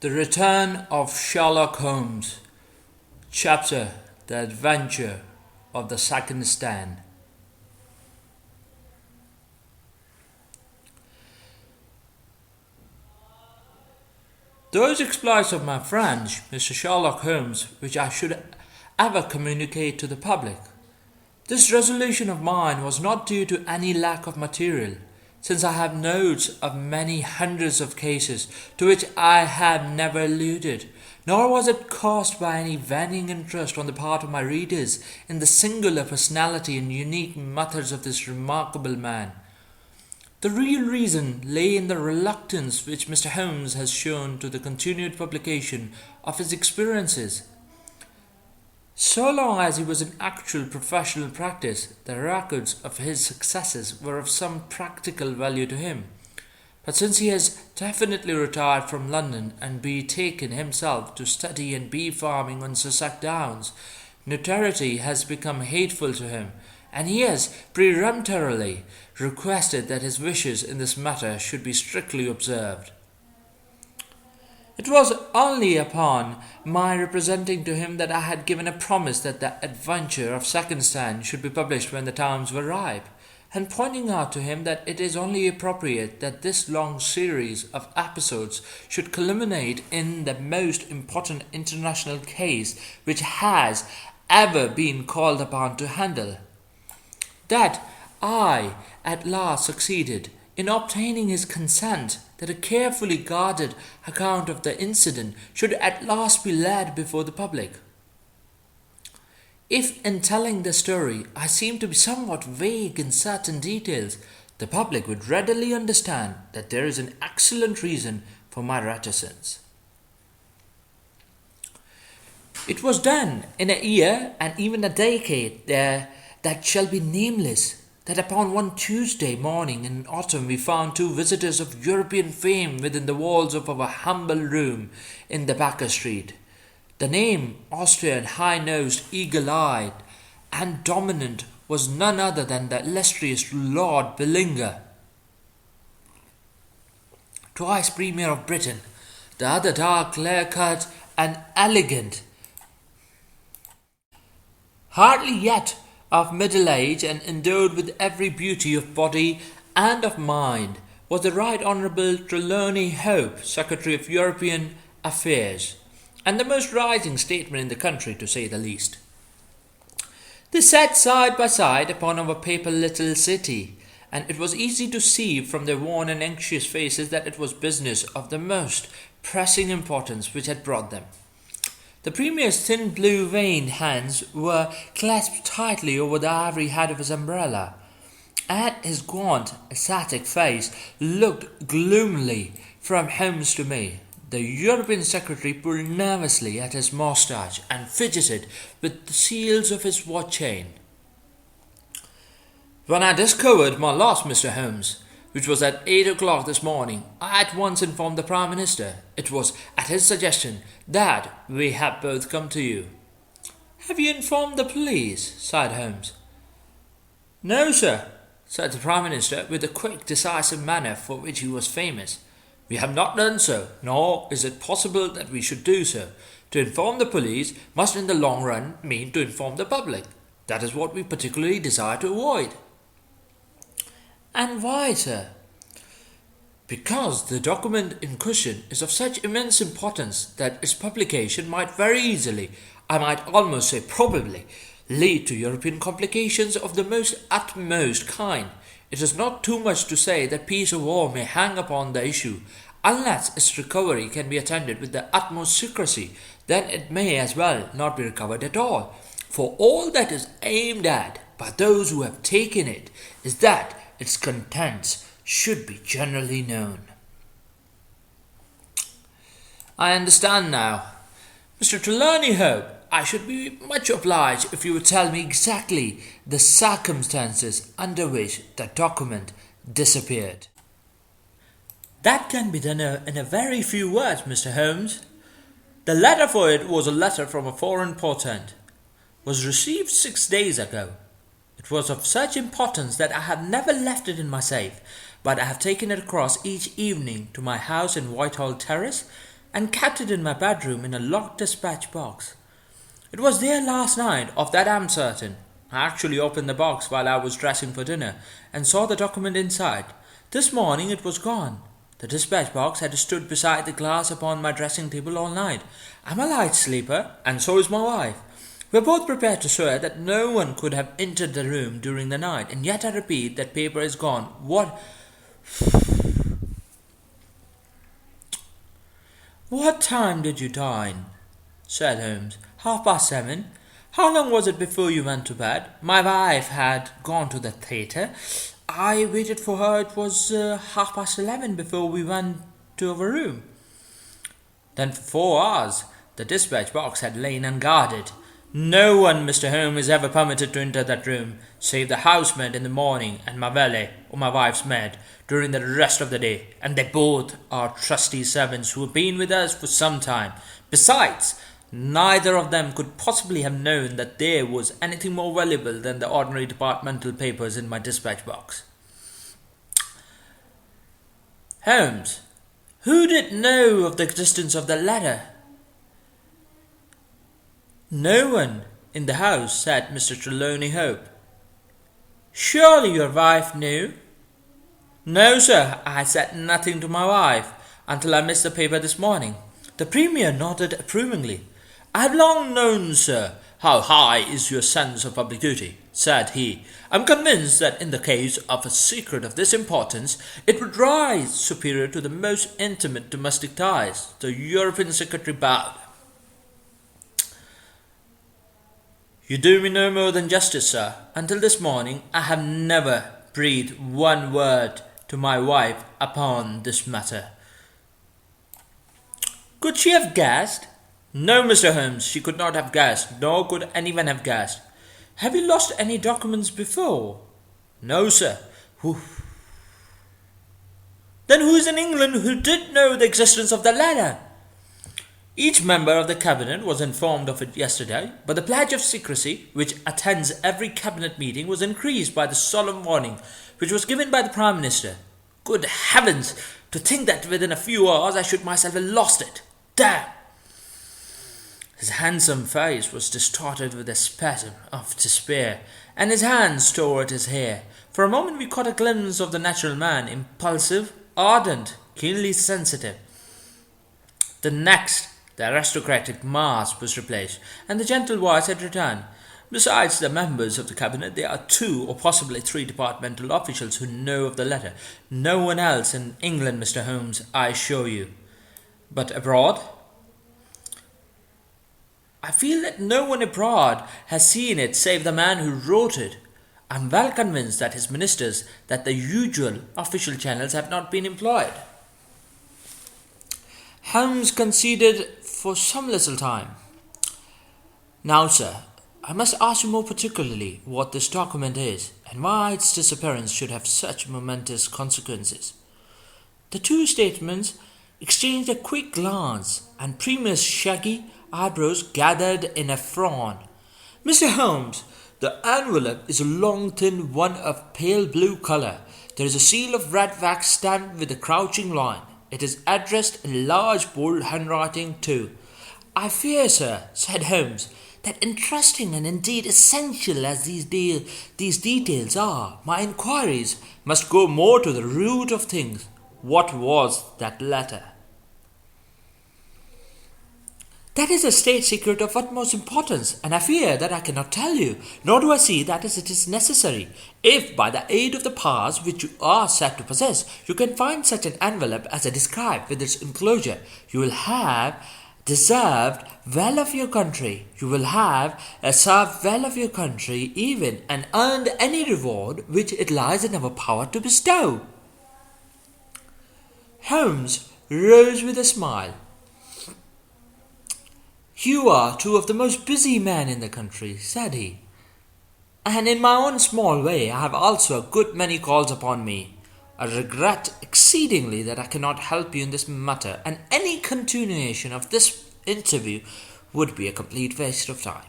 The Return of Sherlock Holmes. Chapter: The Adventure of the Second Stand. Those exploits of my friend, Mr. Sherlock Holmes, which I should ever communicate to the public. This resolution of mine was not due to any lack of material, since I have notes of many hundreds of cases to which I have never alluded, nor was it caused by any waning interest on the part of my readers in the singular personality and unique methods of this remarkable man. The real reason lay in the reluctance which Mr. Holmes has shown to the continued publication of his experiences. So long as he was in actual professional practice, the records of his successes were of some practical value to him. But since he has definitely retired from London and betaken himself to study and bee farming on Sussex Downs, notoriety has become hateful to him, and he has peremptorily requested that his wishes in this matter should be strictly observed. It was only upon my representing to him that I had given a promise that the adventure of Second Stand should be published when the times were ripe, and pointing out to him that it is only appropriate that this long series of episodes should culminate in the most important international case which has ever been called upon to handle, that I at last succeeded in obtaining his consent that a carefully guarded account of the incident should at last be laid before the public. If in telling the story I seem to be somewhat vague in certain details, the public would readily understand that there is an excellent reason for my reticence. It was done in a year and even a decade that shall be nameless, that upon one Tuesday morning in autumn we found two visitors of European fame within the walls of our humble room in the Baker Street. The name, Austrian, high-nosed, eagle-eyed, and dominant, was none other than the illustrious Lord Billinger, twice Premier of Britain, the other dark, clear-cut, and elegant, hardly yet of middle age and endowed with every beauty of body and of mind, was the Right Honourable Trelawney Hope, Secretary of European Affairs, and the most rising statesman in the country, to say the least. They sat side by side upon our paper little city, and it was easy to see from their worn and anxious faces that it was business of the most pressing importance which had brought them. The Premier's thin blue-veined hands were clasped tightly over the ivory head of his umbrella, and his gaunt, ascetic face looked gloomily from Holmes to me. The European Secretary pulled nervously at his moustache and fidgeted with the seals of his watch chain. When I discovered my loss, Mr. Holmes, which was at 8 o'clock this morning, I at once informed the Prime Minister. It was at his suggestion that we have both come to you. Have you informed the police? Sighed Holmes. No, sir, said the Prime Minister with the quick, decisive manner for which he was famous. We have not done so, nor is it possible that we should do so. To inform the police must in the long run mean to inform the public. That is what we particularly desire to avoid. And why, sir? Because the document in question is of such immense importance that its publication might very easily, I might almost say probably, lead to European complications of the most utmost kind. It is not too much to say that peace or war may hang upon the issue. Unless its recovery can be attended with the utmost secrecy, then it may as well not be recovered at all. For all that is aimed at by those who have taken it is that its contents should be generally known. I understand now. Mr. Trelawney Hope, I should be much obliged if you would tell me exactly the circumstances under which the document disappeared. That can be done in a very few words, Mr. Holmes. The letter for it was a letter from a foreign portent. Was received 6 days ago. It was of such importance that I have never left it in my safe, but I have taken it across each evening to my house in Whitehall Terrace, and kept it in my bedroom in a locked dispatch box. It was there last night, of that I'm certain. I actually opened the box while I was dressing for dinner and saw the document inside. This morning it was gone. The dispatch box had stood beside the glass upon my dressing table all night. I'm a light sleeper, and so is my wife. We're both prepared to swear that no one could have entered the room during the night, and yet I repeat that paper is gone. What time did you dine? Said Holmes. 7:30. How long was it before you went to bed? My wife had gone to the theatre. I waited for her. It was 11:30 before we went to our room. Then for 4 hours the dispatch box had lain unguarded. No one, Mr. Holmes, is ever permitted to enter that room, save the housemaid in the morning and my valet, or my wife's maid, during the rest of the day, and they both are trusty servants who have been with us for some time. Besides, neither of them could possibly have known that there was anything more valuable than the ordinary departmental papers in my dispatch box. Holmes, who did know of the existence of the letter? No one in the house, said Mr. Trelawney Hope. Surely your wife knew? No, sir, I said nothing to my wife until I missed the paper this morning. The Premier nodded approvingly. I have long known, sir, how high is your sense of public duty, said he. I am convinced that in the case of a secret of this importance, it would rise superior to the most intimate domestic ties. The European Secretary bowed. You do me no more than justice, sir. Until this morning, I have never breathed one word to my wife upon this matter. Could she have guessed? No, Mr. Holmes, she could not have guessed, nor could anyone have guessed. Have you lost any documents before? No, sir. Then who is in England who did know the existence of the letter? Each member of the cabinet was informed of it yesterday, but the pledge of secrecy, which attends every cabinet meeting, was increased by the solemn warning which was given by the Prime Minister. Good heavens! To think that within a few hours I should myself have lost it! Damn! His handsome face was distorted with a spasm of despair, and his hands tore at his hair. For a moment we caught a glimpse of the natural man, impulsive, ardent, keenly sensitive. The next, the aristocratic mask was replaced, and the gentle voice had returned. Besides the members of the cabinet, there are 2 or possibly 3 departmental officials who know of the letter. No one else in England, Mr. Holmes, I assure you. But abroad? I feel that no one abroad has seen it save the man who wrote it. I am well convinced that his ministers, that the usual official channels have not been employed. Holmes considered for some little time. Now, sir, I must ask you more particularly what this document is, and why its disappearance should have such momentous consequences. The 2 statesmen exchanged a quick glance, and Premier's shaggy eyebrows gathered in a frown. Mr. Holmes, the envelope is a long, thin one of pale blue colour. There is a seal of red wax stamped with a crouching line. It is addressed in large, bold handwriting too. I fear, sir, said Holmes, that interesting and indeed essential as these details are, my inquiries must go more to the root of things. What was that letter? That is a state secret of utmost importance, and I fear that I cannot tell you, nor do I see that as it is necessary. If, by the aid of the powers which you are said to possess, you can find such an envelope as I described with its enclosure, you will have deserved well of your country. You will have served well of your country even, and earned any reward which it lies in our power to bestow. Holmes rose with a smile. You are 2 of the most busy men in the country, said he, and in my own small way I have also a good many calls upon me. I regret exceedingly that I cannot help you in this matter, and any continuation of this interview would be a complete waste of time.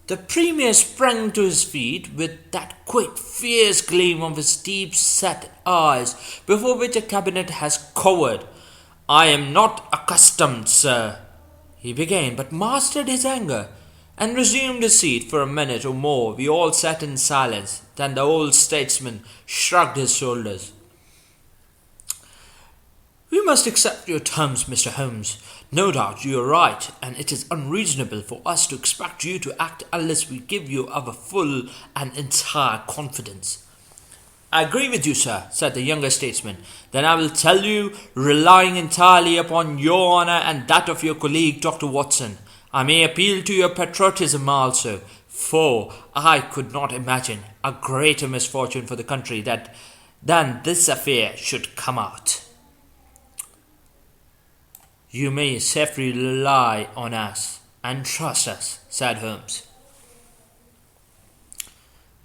The Premier sprang to his feet with that quick, fierce gleam of his deep-set eyes before which a cabinet has cowered. I am not accustomed, sir, he began, but mastered his anger and resumed his seat. For a minute or more we all sat in silence. Then the old statesman shrugged his shoulders. We must accept your terms, Mr. Holmes. No doubt you are right, and it is unreasonable for us to expect you to act unless we give you our full and entire confidence. I agree with you, sir, said the younger statesman. Then I will tell you, relying entirely upon your honour and that of your colleague, Dr. Watson. I may appeal to your patriotism also, for I could not imagine a greater misfortune for the country than this affair should come out. You may safely rely on us and trust us, said Holmes.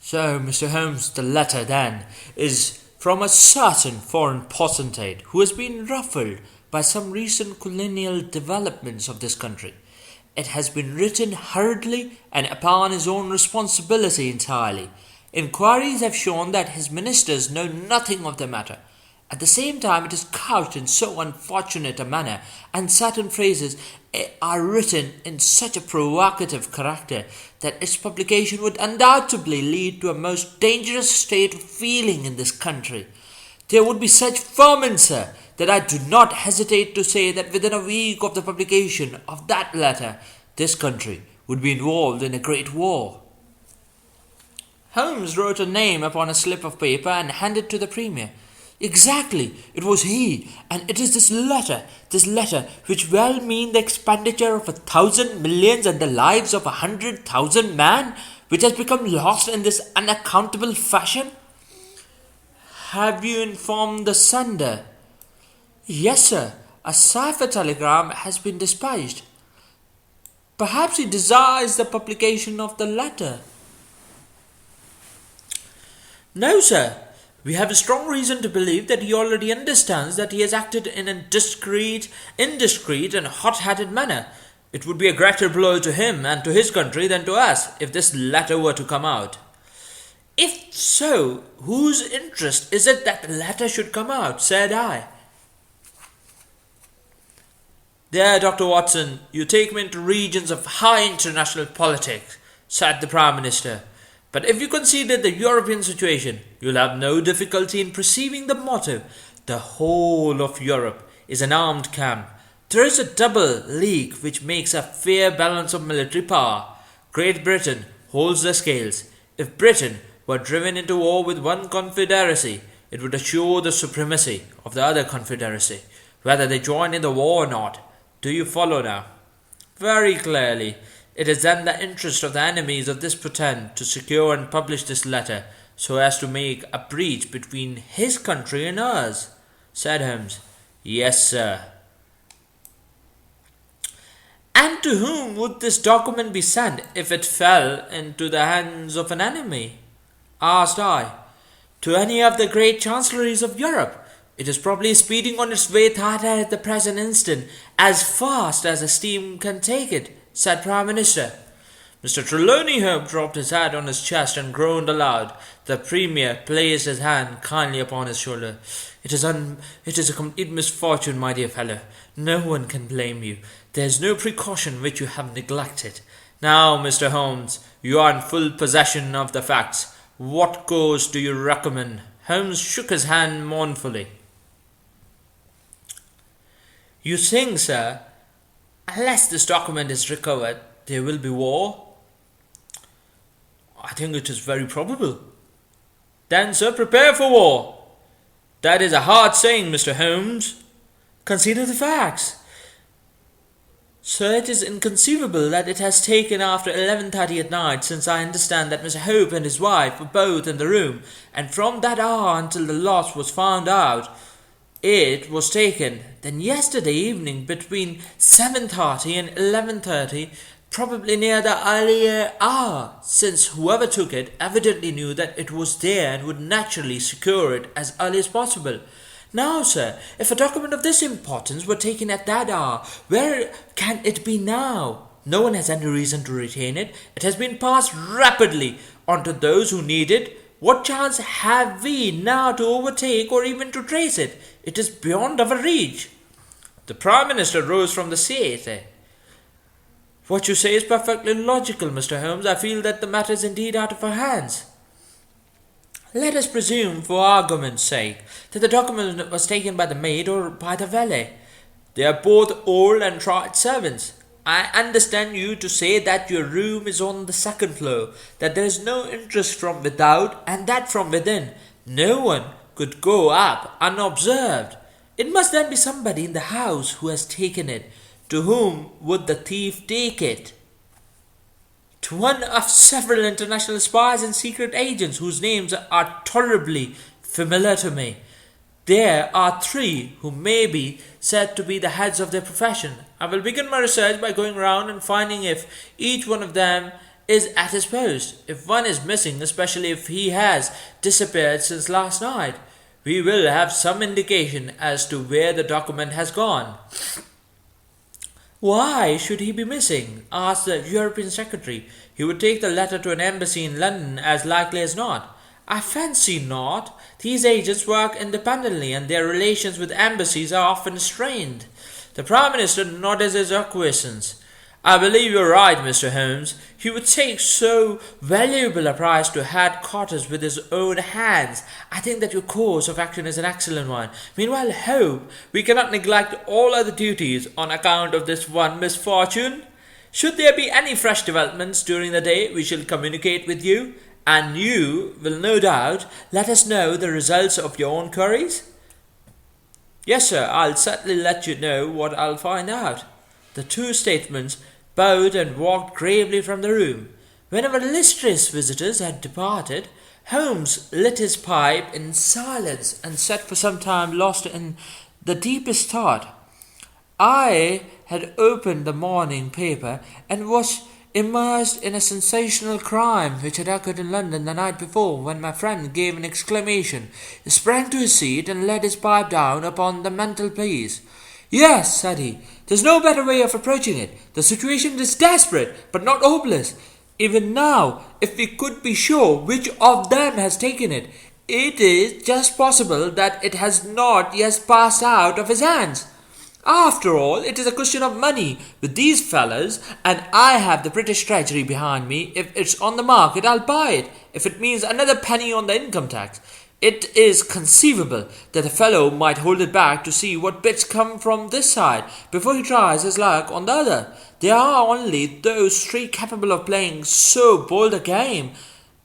So, Mr. Holmes, the letter, then, is from a certain foreign potentate who has been ruffled by some recent colonial developments of this country. It has been written hurriedly and upon his own responsibility entirely. Inquiries have shown that his ministers know nothing of the matter. At the same time, it is couched in so unfortunate a manner, and certain phrases are written in such a provocative character, that its publication would undoubtedly lead to a most dangerous state of feeling in this country. There would be such ferment, sir, that I do not hesitate to say that within a week of the publication of that letter, this country would be involved in a great war. Holmes wrote a name upon a slip of paper and handed it to the Premier. Exactly, it was he, and it is this letter which will mean the expenditure of 1,000 millions and the lives of 100,000 men, which has become lost in this unaccountable fashion. Have you informed the sender? Yes, sir, a cipher telegram has been dispatched. Perhaps he desires the publication of the letter. No, sir. We have a strong reason to believe that he already understands that he has acted in a indiscreet and hot-headed manner. It would be a greater blow to him and to his country than to us if this letter were to come out. If so, whose interest is it that the letter should come out? Said I. There, Dr. Watson, you take me into regions of high international politics, said the Prime Minister. But if you consider the European situation, you'll have no difficulty in perceiving the motto. The whole of Europe is an armed camp. There is a double league which makes a fair balance of military power. Great Britain holds the scales. If Britain were driven into war with one confederacy, it would assure the supremacy of the other confederacy, whether they join in the war or not. Do you follow now? Very clearly. It is then the interest of the enemies of this pretend to secure and publish this letter, so as to make a breach between his country and ours, said Holmes. Yes, sir. And to whom would this document be sent if it fell into the hands of an enemy? Asked I. To any of the great chancelleries of Europe. It is probably speeding on its way thither at the present instant, as fast as the steam can take it, said Prime Minister. Mr. Trelawney Holmes dropped his head on his chest and groaned aloud. The Premier placed his hand kindly upon his shoulder. It is a complete misfortune, my dear fellow. No one can blame you. There is no precaution which you have neglected. Now, Mr. Holmes, you are in full possession of the facts. What course do you recommend? Holmes shook his hand mournfully. You think, sir, unless this document is recovered, there will be war? I think it is very probable. Then, sir, prepare for war. That is a hard saying, Mr. Holmes. Consider the facts. Sir, it is inconceivable that it has taken after 11:30 at night, since I understand that Mr. Hope and his wife were both in the room, and from that hour until the loss was found out, it was taken. Then yesterday evening between 7:30 and 11:30, probably near the earlier hour, since whoever took it evidently knew that it was there and would naturally secure it as early as possible. Now, sir, if a document of this importance were taken at that hour, where can it be now? No one has any reason to retain it. It has been passed rapidly on to those who need it. What chance have we now to overtake or even to trace it? It is beyond our reach. The Prime Minister rose from the seat. What you say is perfectly logical, Mr. Holmes. I feel that the matter is indeed out of our hands. Let us presume, for argument's sake, that the document was taken by the maid or by the valet. They are both old and tried servants. I understand you to say that your room is on the second floor, that there is no interest from without, and that from within no one could go up unobserved. It must then be somebody in the house who has taken it. To whom would the thief take it? To one of several international spies and secret agents whose names are tolerably familiar to me. There are three who may be said to be the heads of their profession. I will begin my research by going round and finding if each one of them is at his post. If one is missing, especially if he has disappeared since last night, we will have some indication as to where the document has gone. Why should he be missing? Asked the European Secretary. He would take the letter to an embassy in London as likely as not. I fancy not. These agents work independently and their relations with embassies are often strained. The Prime Minister nodded his acquiescence. I believe you're right, Mr. Holmes. He would take so valuable a prize to headquarters with his own hands. I think that your course of action is an excellent one. Meanwhile, hope we cannot neglect all other duties on account of this one misfortune. Should there be any fresh developments during the day, we shall communicate with you, and you will no doubt let us know the results of your own queries. Yes, sir, I'll certainly let you know what I'll find out. The two statesmen bowed and walked gravely from the room. When our illustrious visitors had departed, Holmes lit his pipe in silence and sat for some time lost in the deepest thought. I had opened the morning paper and was immersed in a sensational crime which had occurred in London the night before, when my friend gave an exclamation, sprang to his seat, and laid his pipe down upon the mantelpiece. Yes, said he, there's no better way of approaching it. The situation is desperate, but not hopeless. Even now, if we could be sure which of them has taken it, it is just possible that it has not yet passed out of his hands. After all, it is a question of money with these fellows, and I have the British Treasury behind me. If it's on the market, I'll buy it, if it means another penny on the income tax. It is conceivable that a fellow might hold it back to see what bits come from this side before he tries his luck on the other. There are only those three capable of playing so bold a game.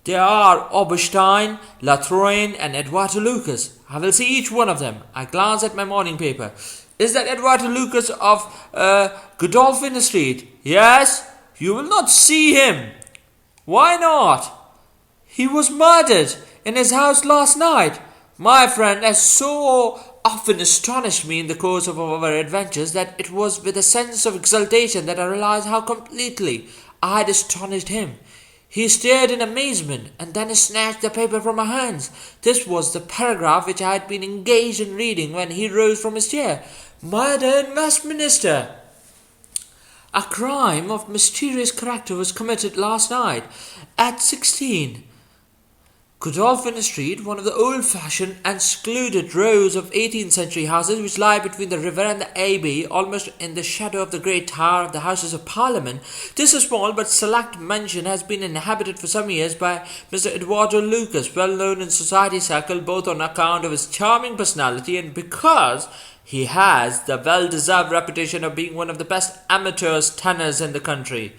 There are Oberstein, Latroine, and Edward Lucas. I will see each one of them. I glance at my morning paper. Is that Edward Lucas of Godolphin Street? Yes. You will not see him. Why not? He was murdered in his house last night. My friend has so often astonished me in the course of our adventures that it was with a sense of exultation that I realized how completely I had astonished him. He stared in amazement and then snatched the paper from my hands. This was the paragraph which I had been engaged in reading when he rose from his chair. Murder in Westminster. A crime of mysterious character was committed last night at 16. Godolphin Street, one of the old-fashioned and secluded rows of 18th century houses which lie between the river and the Abbey, almost in the shadow of the great tower of the Houses of Parliament. This small but select mansion has been inhabited for some years by Mr. Eduardo Lucas, well known in society circle both on account of his charming personality and because he has the well-deserved reputation of being one of the best amateur tenors in the country.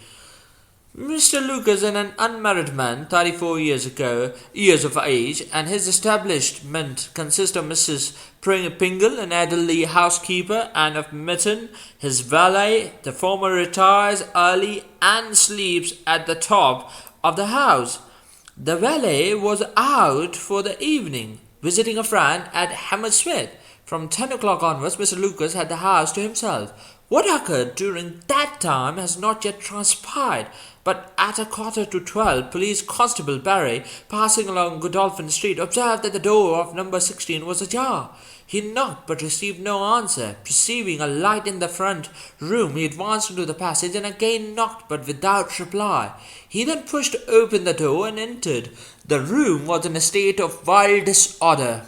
Mr. Lucas is an unmarried man, 34 years of age, and his establishment consists of Mrs. Pringle, an elderly housekeeper, and of Mitten, his valet. The former retires early and sleeps at the top of the house. The valet was out for the evening, visiting a friend at Hammersmith. From 10 o'clock onwards, Mr. Lucas had the house to himself. What occurred during that time has not yet transpired, but at 11:45, Police Constable Barry, passing along Godolphin Street, observed that the door of number 16 was ajar. He knocked but received no answer. Perceiving a light in the front room, he advanced into the passage and again knocked but without reply. He then pushed open the door and entered. The room was in a state of wild disorder.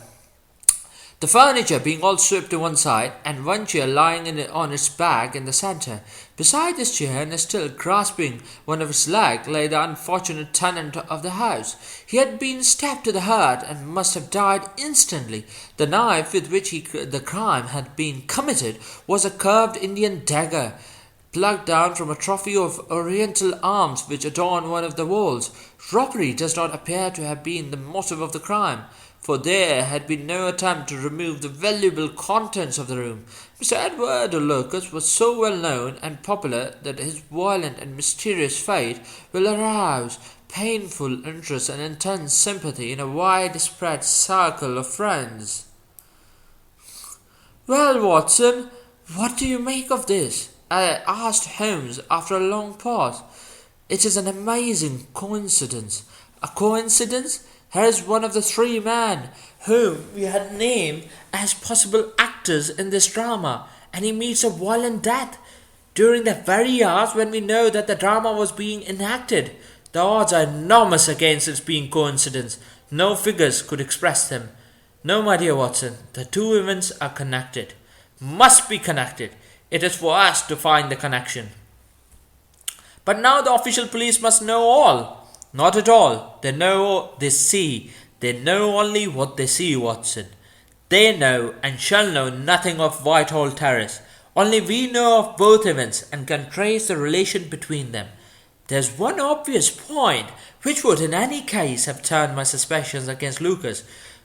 the furniture being all swept to one side, and one chair lying on its back in the centre. Beside this chair, and still grasping one of its legs, lay the unfortunate tenant of the house. He had been stabbed to the heart and must have died instantly. The knife with which the crime had been committed was a curved Indian dagger, plucked down from a trophy of Oriental arms which adorned one of the walls. Robbery does not appear to have been the motive of the crime, for there had been no attempt to remove the valuable contents of the room. Mr. Edward Lucas was so well known and popular that his violent and mysterious fate will arouse painful interest and intense sympathy in a widespread circle of friends. "Well, Watson, what do you make of this?" I asked Holmes after a long pause. "It is an amazing coincidence." "A coincidence? Here is one of the three men whom we had named as possible actors in this drama, and he meets a violent death during the very hours when we know that the drama was being enacted. The odds are enormous against its being coincidence. No figures could express them. No, my dear Watson, the two events are connected. Must be connected. It is for us to find the connection." "But now the official police must know all." "Not at all. They know, they see. They know only what they see, Watson. They know and shall know nothing of Whitehall Terrace. Only we know of both events and can trace the relation between them. There's one obvious point which would in any case have turned my suspicions against Lucas.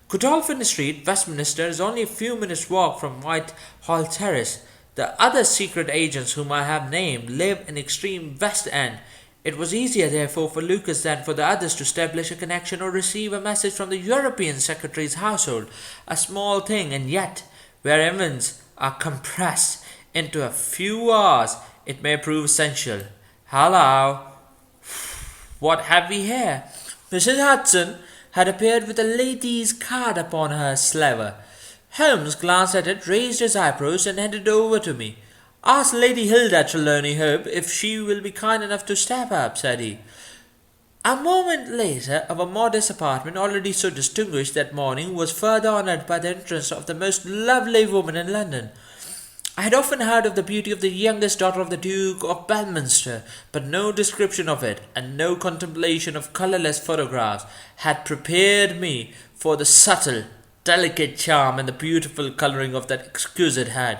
Godolphin Street, Westminster, is only a few minutes' walk from Whitehall Terrace. The other secret agents whom I have named live in extreme West End. It was easier, therefore, for Lucas than for the others to establish a connection or receive a message from the European secretary's household. A small thing, and yet, where events are compressed into a few hours, it may prove essential. Hallo! What have we here?" Mrs. Hudson had appeared with a lady's card upon her slaver. Holmes glanced at it, raised his eyebrows, and handed it over to me. "Ask Lady Hilda Trelawney Hope if she will be kind enough to step up," said he. A moment later, our modest apartment, already so distinguished that morning, was further honoured by the entrance of the most lovely woman in London. I had often heard of the beauty of the youngest daughter of the Duke of Belminster, but no description of it, and no contemplation of colourless photographs, had prepared me for the subtle, delicate charm and the beautiful colouring of that exquisite head.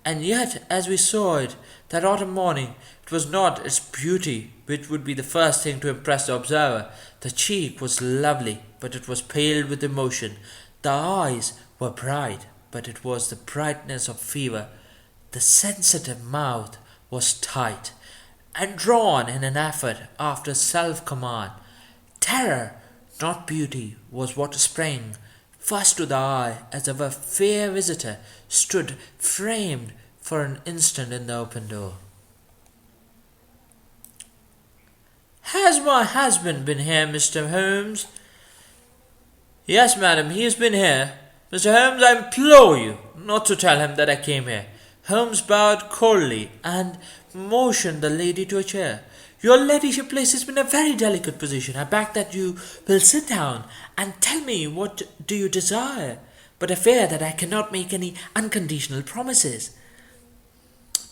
And yet, as we saw it that autumn morning, it was not its beauty which would be the first thing to impress the observer. The cheek was lovely, but it was pale with emotion. The eyes were bright, but it was the brightness of fever. The sensitive mouth was tight, and drawn in an effort after self-command. Terror, not beauty, was what sprang first to the eye as our fair visitor stood framed for an instant in the open door. "Has my husband been here, Mr. Holmes?" "Yes, madam, he has been here. Mr. Holmes, I implore you not to tell him that I came here." Holmes bowed coldly and motioned the lady to a chair. "Your ladyship places me in a very delicate position. I beg that you will sit down and tell me what do you desire, but I fear that I cannot make any unconditional promises."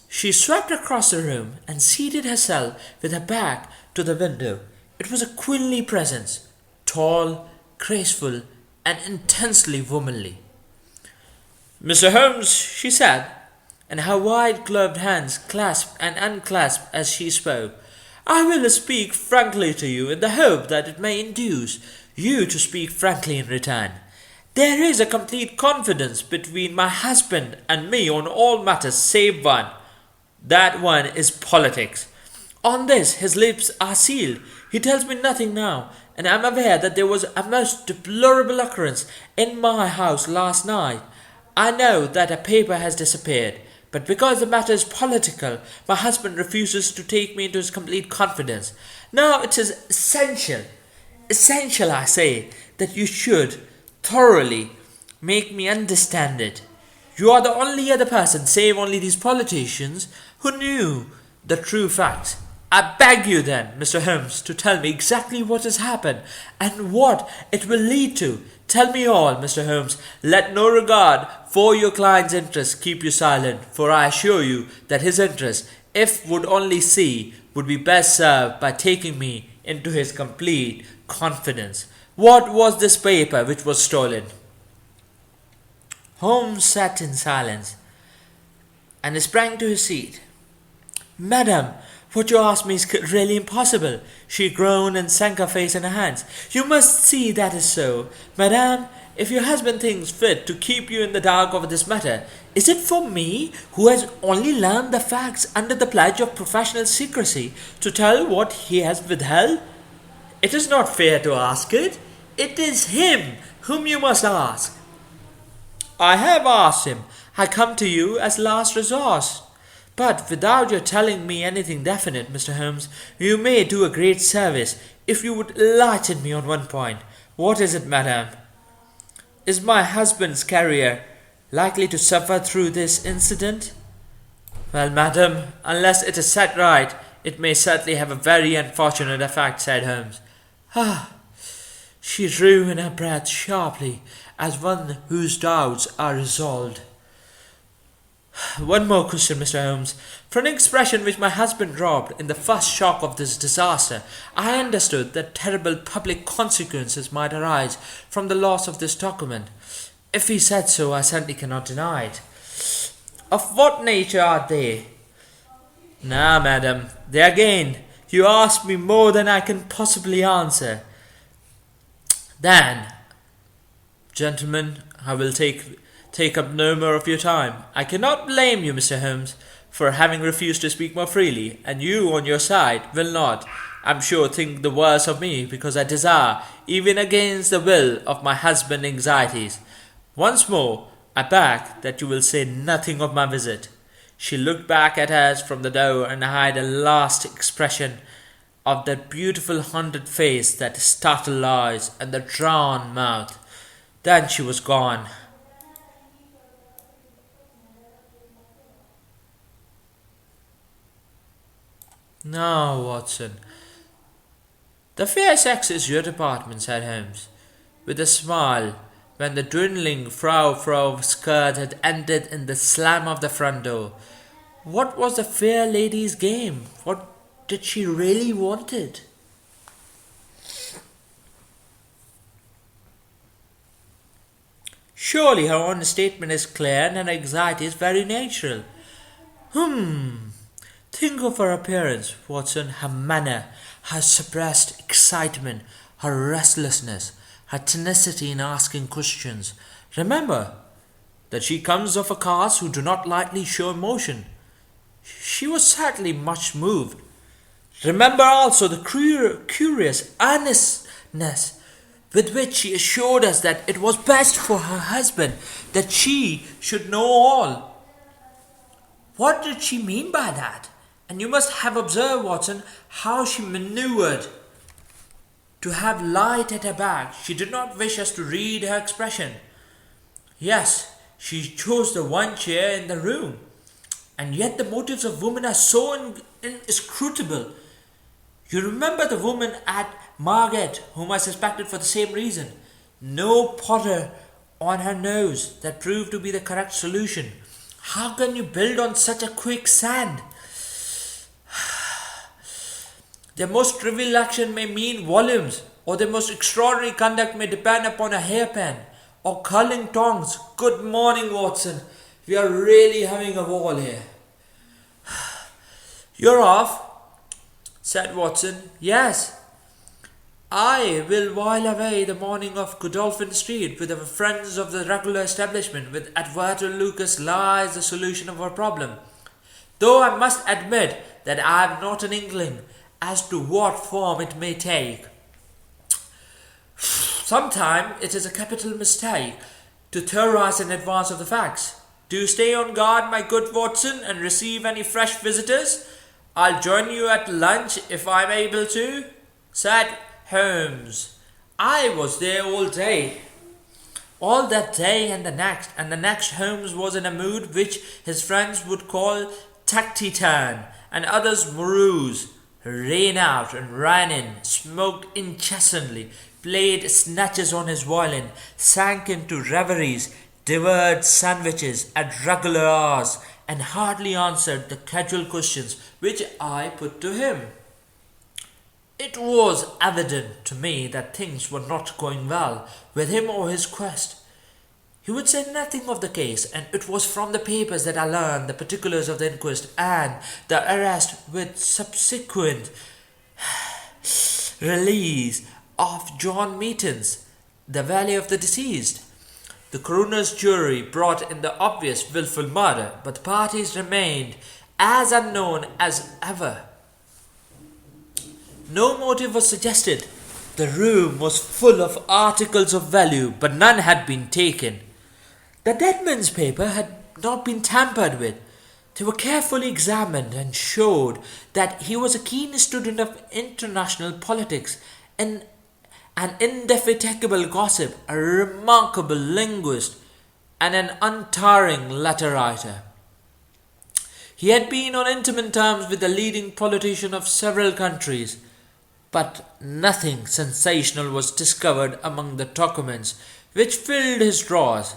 She swept across the room and seated herself with her back to the window. It was a queenly presence, tall, graceful, and intensely womanly. "Mr. Holmes," she said, and her white-gloved hands clasped and unclasped as she spoke, "I will speak frankly to you in the hope that it may induce you to speak frankly in return. There is a complete confidence between my husband and me on all matters save one. That one is politics. On this his lips are sealed. He tells me nothing now, and I am aware that there was a most deplorable occurrence in my house last night. I know that a paper has disappeared, but because the matter is political, my husband refuses to take me into his complete confidence. Now it is essential, I say, that you should thoroughly make me understand it. You are the only other person, save only these politicians, who knew the true facts. I beg you then, Mr. Holmes, to tell me exactly what has happened and what it will lead to. Tell me all, Mr. Holmes. Let no regard for your client's interest keep you silent, for I assure you that his interest, if would only see, would be best served by taking me into his complete confidence. What was this paper which was stolen? Holmes sat in silence and sprang to his seat. Madam, what you ask me is really impossible. She groaned and sank her face in her hands. You must see that is so. Madam, if your husband thinks fit to keep you in the dark over this matter, is it for me, who has only learned the facts under the pledge of professional secrecy, to tell what he has withheld? It is not fair to ask it. It is him whom you must ask. I have asked him. I come to you as last resource. But without your telling me anything definite, Mr. Holmes, you may do a great service if you would enlighten me on one point. What is it, madam? Is my husband's career likely to suffer through this incident? Well, madam, unless it is set right, it may certainly have a very unfortunate effect, said Holmes. She drew in her breath sharply, as one whose doubts are resolved. One more question, Mr. Holmes. From an expression which my husband dropped in the first shock of this disaster, I understood that terrible public consequences might arise from the loss of this document. If he said so, I certainly cannot deny it. Of what nature are they? Now, madam, there again, you ask me more than I can possibly answer. Then, gentlemen, I will take up no more of your time. I cannot blame you, Mr. Holmes, for having refused to speak more freely, and you, on your side, will not, I'm sure, think the worse of me because I desire, even against the will of my husband's anxieties. Once more, I beg that you will say nothing of my visit. She looked back at us from the door and eyed a last expression of that beautiful haunted face, that startled eyes, and the drawn mouth. Then she was gone. Now, Watson, the fair sex is your department, said Holmes, with a smile, when the dwindling frou-frou skirt had ended in the slam of the front door. What was the fair lady's game? What did she really wanted? Surely her own statement is clear and her anxiety is very natural. Think of her appearance, Watson, her manner, her suppressed excitement, her restlessness, her tenacity in asking questions. Remember that she comes of a caste who do not lightly show emotion. She was certainly much moved. Remember also the curious earnestness with which she assured us that it was best for her husband that she should know all. What did she mean by that? And you must have observed, Watson, how she maneuvered to have light at her back. She did not wish us to read her expression. Yes, she chose the one chair in the room. And yet the motives of women are so inscrutable. You remember the woman at Margate, whom I suspected for the same reason. No powder on her nose that proved to be the correct solution. How can you build on such a quicksand? Their most trivial action may mean volumes, or their most extraordinary conduct may depend upon a hairpin or curling tongues. Good morning, Watson. We are really having a wall here. You're off, said Watson. Yes, I will while away the morning of Godolphin Street with our friends of the regular establishment. With Edward Lucas lies the solution of our problem. Though I must admit that I have not an inkling as to what form it may take. Sometimes it is a capital mistake to theorize in advance of the facts. Do stay on guard, my good Watson, and receive any fresh visitors. I'll join you at lunch if I'm able to, said Holmes. I was there all day. All that day and the next Holmes was in a mood which his friends would call taciturn and others morose. ran out and ran in, smoked incessantly, played snatches on his violin, sank into reveries, devoured sandwiches at regular hours, and hardly answered the casual questions which I put to him. It was evident to me that things were not going well with him or his quest. He would say nothing of the case, and it was from the papers that I learned the particulars of the inquest and the arrest with subsequent release of John Meaton's, the valet of the deceased. The coroner's jury brought in the obvious wilful murder, but the parties remained as unknown as ever. No motive was suggested. The room was full of articles of value, but none had been taken. The dead man's papers had not been tampered with. They were carefully examined and showed that he was a keen student of international politics, an indefatigable gossip, a remarkable linguist, and an untiring letter writer. He had been on intimate terms with the leading politicians of several countries, but nothing sensational was discovered among the documents which filled his drawers.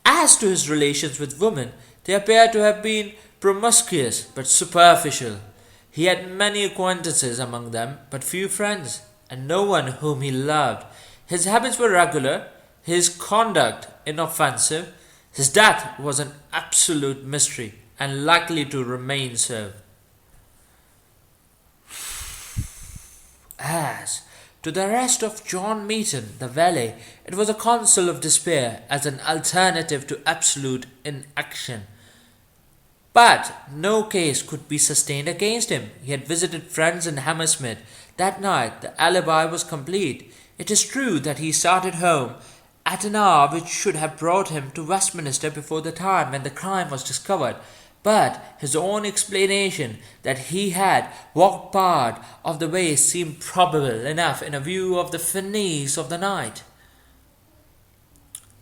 As to his relations with women, they appear to have been promiscuous but superficial. He had many acquaintances among them, but few friends, and no one whom he loved. His habits were regular, his conduct inoffensive. His death was an absolute mystery, and likely to remain so. As to the arrest of John Meaton, the valet, it was a counsel of despair as an alternative to absolute inaction. But no case could be sustained against him. He had visited friends in Hammersmith. That night the alibi was complete. It is true that he started home at an hour which should have brought him to Westminster before the time when the crime was discovered. But his own explanation that he had walked part of the way seemed probable enough in view of the finesse of the night.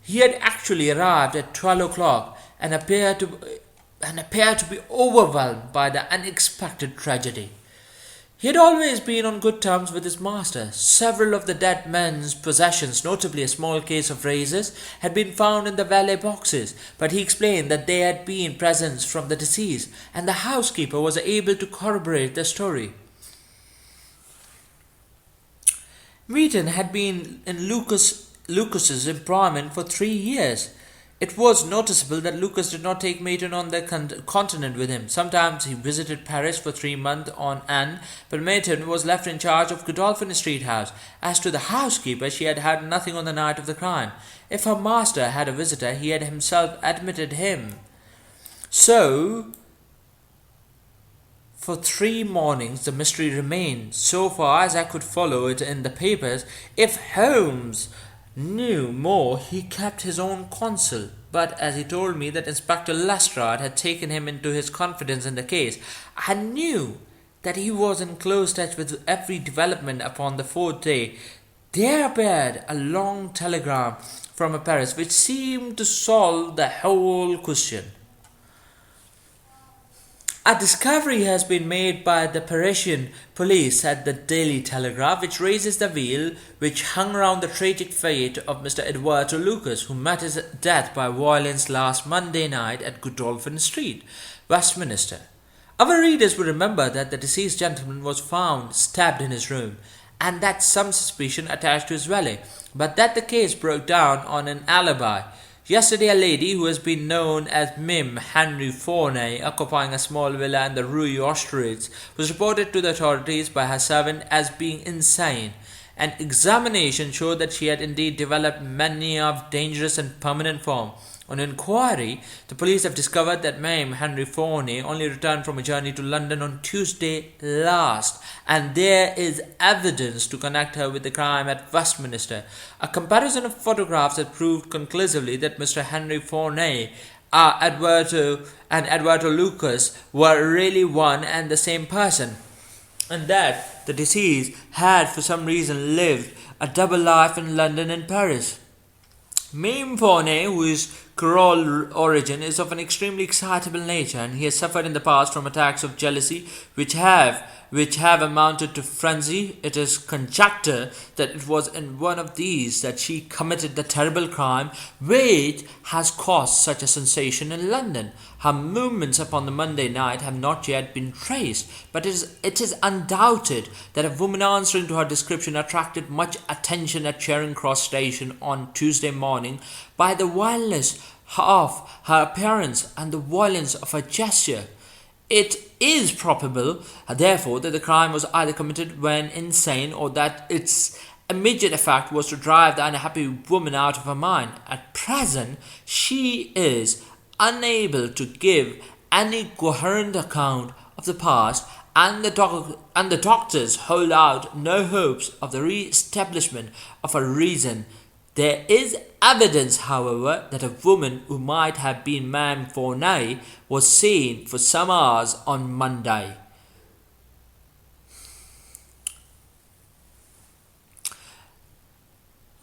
He had actually arrived at 12 o'clock and appeared to be overwhelmed by the unexpected tragedy. He had always been on good terms with his master. Several of the dead man's possessions, notably a small case of razors, had been found in the valet boxes, but he explained that they had been presents from the deceased, and the housekeeper was able to corroborate the story. Meaton had been in Lucas's employment for 3 years. It was noticeable that Lucas did not take Meaton on the continent with him. Sometimes he visited Paris for 3 months on end, but Meaton was left in charge of Godolphin Street House. As to the housekeeper, she had had nothing on the night of the crime. If her master had a visitor, he had himself admitted him. So, for 3 mornings the mystery remained, so far as I could follow it in the papers. If Holmes knew more, he kept his own counsel, but as he told me that Inspector Lestrade had taken him into his confidence in the case, I knew that he was in close touch with every development. Upon the 4th day there appeared a long telegram from Paris which seemed to solve the whole question. A discovery has been made by the Parisian police at the Daily Telegraph, which raises the veil which hung round the tragic fate of Mr. Edward Lucas, who met his death by violence last Monday night at Godolphin Street, Westminster. Our readers will remember that the deceased gentleman was found stabbed in his room, and that some suspicion attached to his valet, but that the case broke down on an alibi. Yesterday a lady who has been known as Mim Henry Fourney, occupying a small villa in the Rue Austerlitz, was reported to the authorities by her servant as being insane. An examination showed that she had indeed developed mania of dangerous and permanent form. On inquiry, the police have discovered that Mame Henry Fourney only returned from a journey to London on Tuesday last, and there is evidence to connect her with the crime at Westminster. A comparison of photographs has proved conclusively that Mr. Henry Fourney and Edwardo Lucas were really one and the same person, and that the deceased had for some reason lived a double life in London and Paris. Mame Fourney, who is cruel origin is of an extremely excitable nature, and he has suffered in the past from attacks of jealousy which have amounted to frenzy. It is conjecture that it was in one of these that she committed the terrible crime which has caused such a sensation in London. Her movements upon the Monday night have not yet been traced, but it is undoubted that a woman answering to her description attracted much attention at Charing Cross Station on Tuesday morning by the wildness of her appearance and the violence of her gesture. It is probable, therefore, that the crime was either committed when insane or that its immediate effect was to drive the unhappy woman out of her mind. At present, she is unable to give any coherent account of the past, and the doctors hold out no hopes of the re-establishment of her reason. There is evidence, however, that a woman who might have been Madame Fournay was seen for some hours on Monday.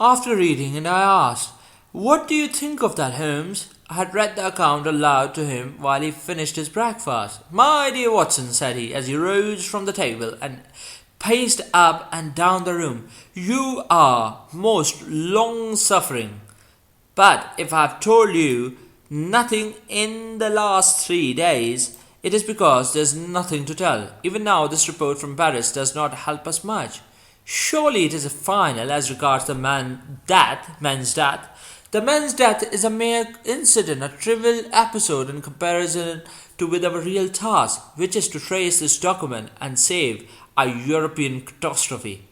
After reading it, I asked, "What do you think of that, Holmes?" I had read the account aloud to him while he finished his breakfast. "My dear Watson," said he, as he rose from the table and paced up and down the room, "you are most long-suffering. But if I have told you nothing in the last 3 days, it is because there is nothing to tell. Even now, this report from Paris does not help us much. Surely it is final as regards the man's death. The man's death is a mere incident, a trivial episode in comparison with our real task, which is to trace this document and save a European catastrophe.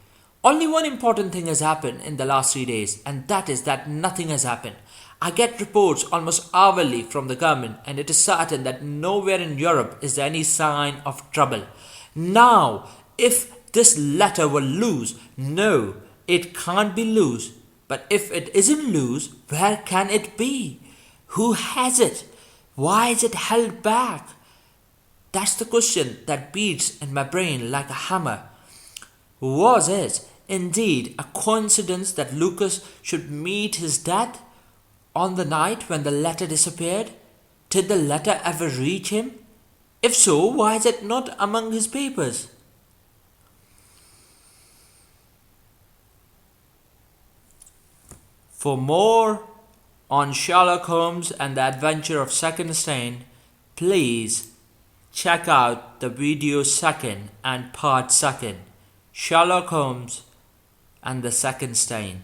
Only one important thing has happened in the last 3 days, and that is that nothing has happened. I get reports almost hourly from the government, and it is certain that nowhere in Europe is there any sign of trouble. Now, if this letter were loose, no, it can't be loose. But if it isn't loose, where can it be? Who has it? Why is it held back? That's the question that beats in my brain like a hammer. Was it, indeed, a coincidence that Lucas should meet his death on the night when the letter disappeared? Did the letter ever reach him? If so, why is it not among his papers? For more on Sherlock Holmes and the Adventure of Second Stain, please check out the video second and part second, Sherlock Holmes and the Second Stain.